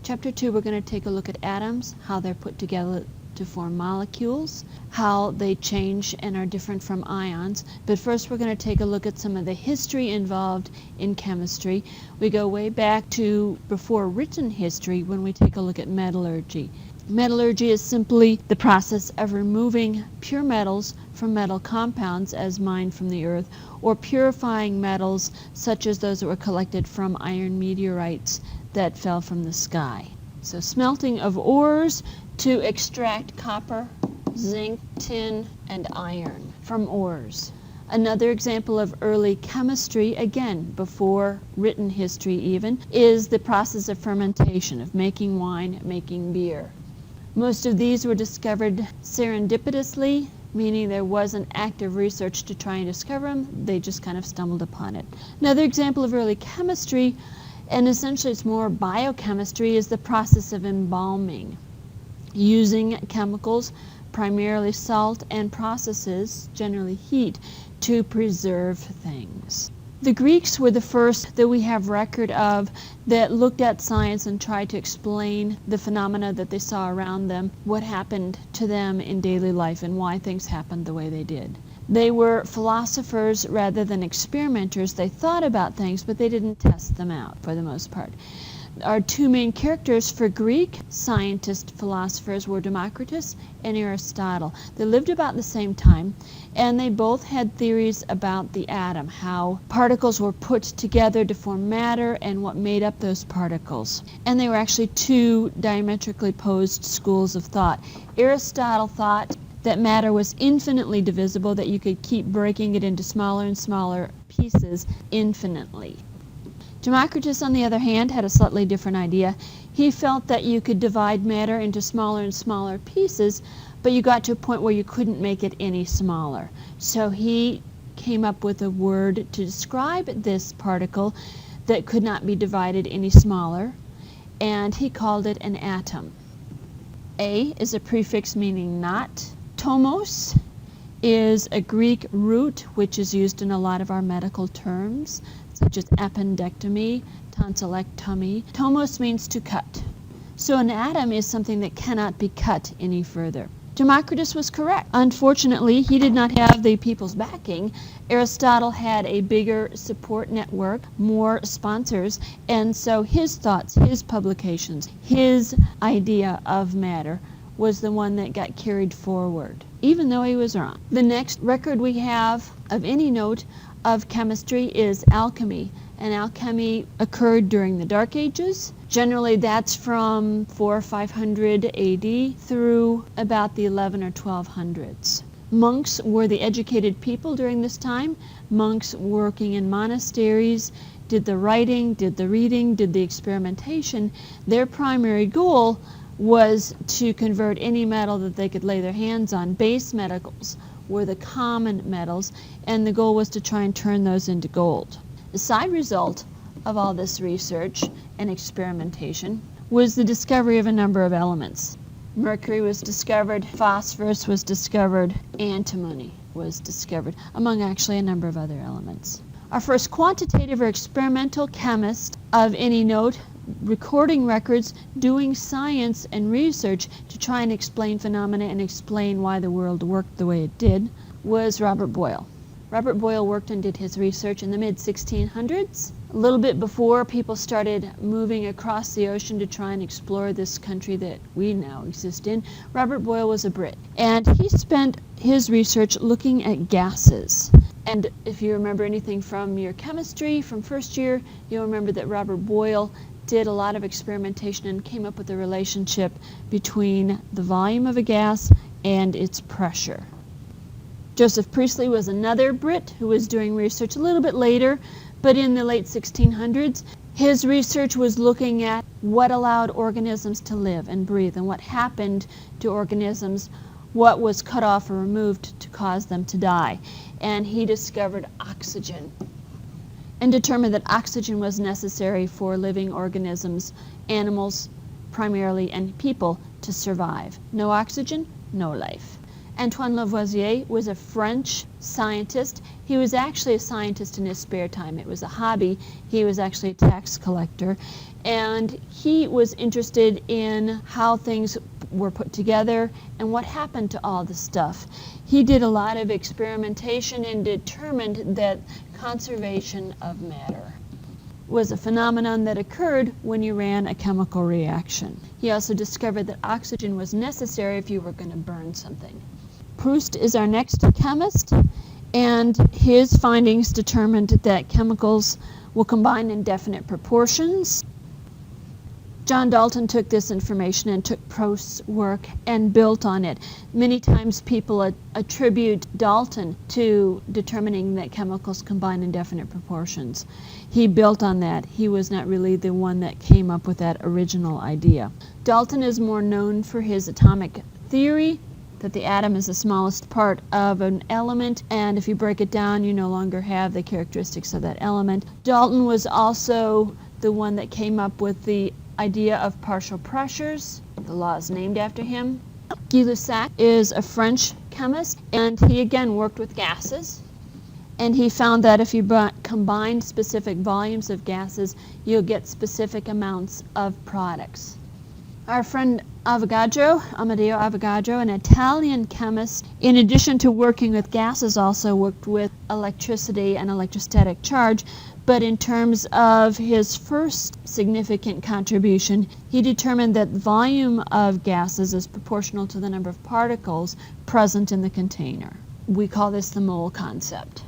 Chapter 2, we're going to take a look at atoms, how they're put together to form molecules, how they change and are different from ions. But first we're going to take a look at some of the history involved in chemistry. We go way back to before written history when we take a look at metallurgy. Metallurgy is simply the process of removing pure metals from metal compounds as mined from the earth, or purifying metals such as those that were collected from iron meteorites that fell from the sky. So smelting of ores to extract copper, zinc, tin, and iron from ores. Another example of early chemistry, again before written history even, is the process of fermentation, of making wine, making beer. Most of these were discovered serendipitously, meaning there wasn't active research to try and discover them, they just kind of stumbled upon it. Another example of early chemistry, and essentially it's more biochemistry, is the process of embalming, using chemicals, primarily salt, and processes, generally heat, to preserve things. The Greeks were the first that we have record of that looked at science and tried to explain the phenomena that they saw around them, what happened to them in daily life and why things happened the way they did. They were philosophers rather than experimenters. They thought about things, but they didn't test them out for the most part. Our two main characters for Greek scientist philosophers were Democritus and Aristotle. They lived about the same time, and they both had theories about the atom, how particles were put together to form matter and what made up those particles. And they were actually two diametrically opposed schools of thought. Aristotle thought that matter was infinitely divisible, that you could keep breaking it into smaller and smaller pieces infinitely. Democritus, on the other hand, had a slightly different idea. He felt that you could divide matter into smaller and smaller pieces, but you got to a point where you couldn't make it any smaller. So he came up with a word to describe this particle that could not be divided any smaller, and he called it an atom. A is a prefix meaning not. Tomos is a Greek root which is used in a lot of our medical terms, such as appendectomy, tonsillectomy. Tomos means to cut. So an atom is something that cannot be cut any further. Democritus was correct. Unfortunately, he did not have the people's backing. Aristotle had a bigger support network, more sponsors, and so his thoughts, his publications, his idea of matter was the one that got carried forward, even though he was wrong. The next record we have of any note of chemistry is alchemy, and alchemy occurred during the Dark Ages. Generally that's from 400 or 500 AD through about the 11 or 1200s. Monks were the educated people during this time. Monks working in monasteries did the writing, did the reading, did the experimentation. Their primary goal was to convert any metal that they could lay their hands on. Base metals were the common metals, and the goal was to try and turn those into gold. The side result of all this research and experimentation was the discovery of a number of elements. Mercury was discovered, phosphorus was discovered, antimony was discovered, among actually a number of other elements. Our first quantitative or experimental chemist of any note, recording records, doing science and research to try and explain phenomena and explain why the world worked the way it did, was Robert Boyle. Robert Boyle worked and did his research in the mid-1600s, a little bit before people started moving across the ocean to try and explore this country that we now exist in. Robert Boyle was a Brit, and he spent his research looking at gases. And if you remember anything from your chemistry from first year, you'll remember that Robert Boyle did a lot of experimentation and came up with a relationship between the volume of a gas and its pressure. Joseph Priestley was another Brit who was doing research a little bit later, but in the late 1600s. His research was looking at what allowed organisms to live and breathe and what happened to organisms, what was cut off or removed to cause them to die. And he discovered oxygen and determined that oxygen was necessary for living organisms, animals primarily, and people to survive. No oxygen, no life. Antoine Lavoisier was a French scientist. He was actually a scientist in his spare time. It was a hobby. He was actually a tax collector. And he was interested in how things were put together and what happened to all the stuff. He did a lot of experimentation and determined that conservation of matter was a phenomenon that occurred when you ran a chemical reaction. He also discovered that oxygen was necessary if you were going to burn something. Proust is our next chemist, and his findings determined that chemicals will combine in definite proportions. John Dalton took this information and took Proust's work and built on it. Many times people attribute Dalton to determining that chemicals combine in definite proportions. He built on that. He was not really the one that came up with that original idea. Dalton is more known for his atomic theory, that the atom is the smallest part of an element, and if you break it down, you no longer have the characteristics of that element. Dalton was also the one that came up with the idea of partial pressures. The law is named after him. Gay-Lussac is a French chemist, and he again worked with gases. And he found that if you combine specific volumes of gases, you'll get specific amounts of products. Our friend Avogadro, Amedeo Avogadro, an Italian chemist, in addition to working with gases, also worked with electricity and electrostatic charge. But in terms of his first significant contribution, he determined that volume of gases is proportional to the number of particles present in the container. We call this the mole concept.